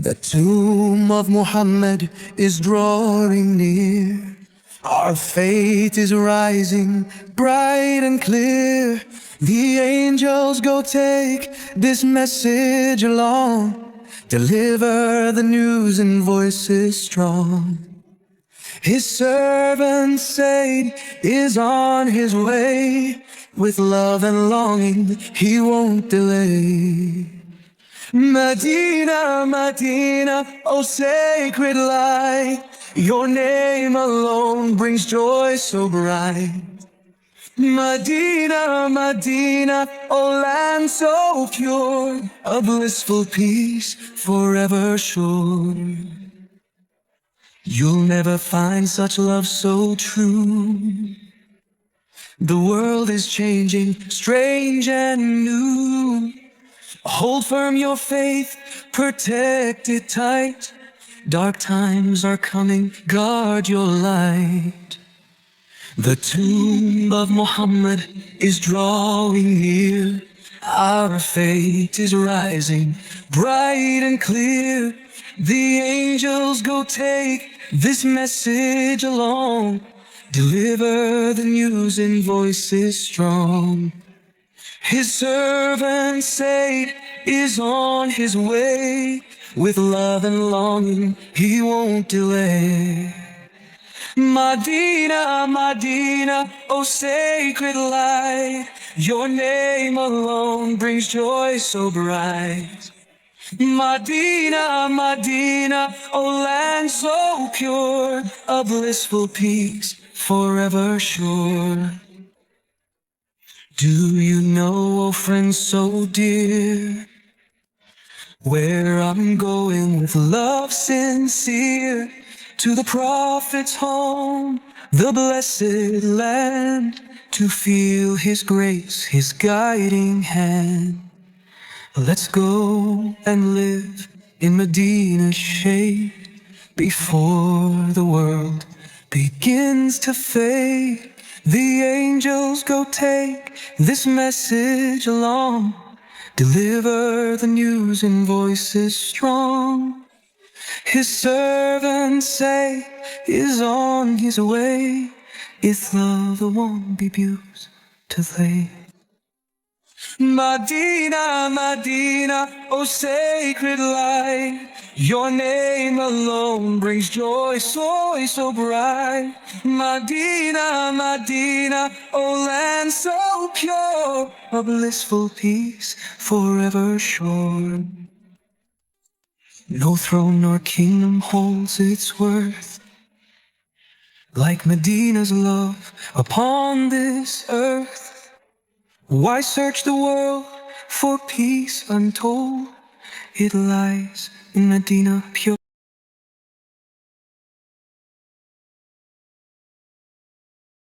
The tomb of Muhammad is drawing near. Our faith is rising bright and clear. The angels go take this message along, deliver the news in voices strong. His servant Said is on his way. With love and longing he won't delay. Medina, Medina, oh sacred light, your name alone brings joy so bright. Medina, Medina, oh land so pure, a blissful peace forever sure. You'll never find such love so true. The world is changing, strange and new. Hold firm your faith, protect it tight. Dark times are coming, guard your light. The tomb of Muhammad is drawing near. Our fate is rising, bright and clear. The angels go take this message along, deliver the news in voices strong. His servant Said is on his way. With love and longing he won't delay. Medina, Medina, oh sacred light, your name alone brings joy so bright. Medina, Medina, oh land so pure, a blissful peace forever sure. Do you know, oh friend so dear, where I'm going with love sincere? To the prophet's home, the blessed land, to feel his grace, his guiding hand. Let's go and live in Medina's shade before the world begins to fade. The angels go take this message along, deliver the news in voices strong. His servant Say is on his way. If love won't be abused to they. Medina, Medina, oh sacred light, your name alone brings joy so bright. Medina, Medina, oh land so pure, a blissful peace forever sure. No throne nor kingdom holds its worth like Medina's love upon this earth. Why search the world for peace untold? It lies in Medina pure.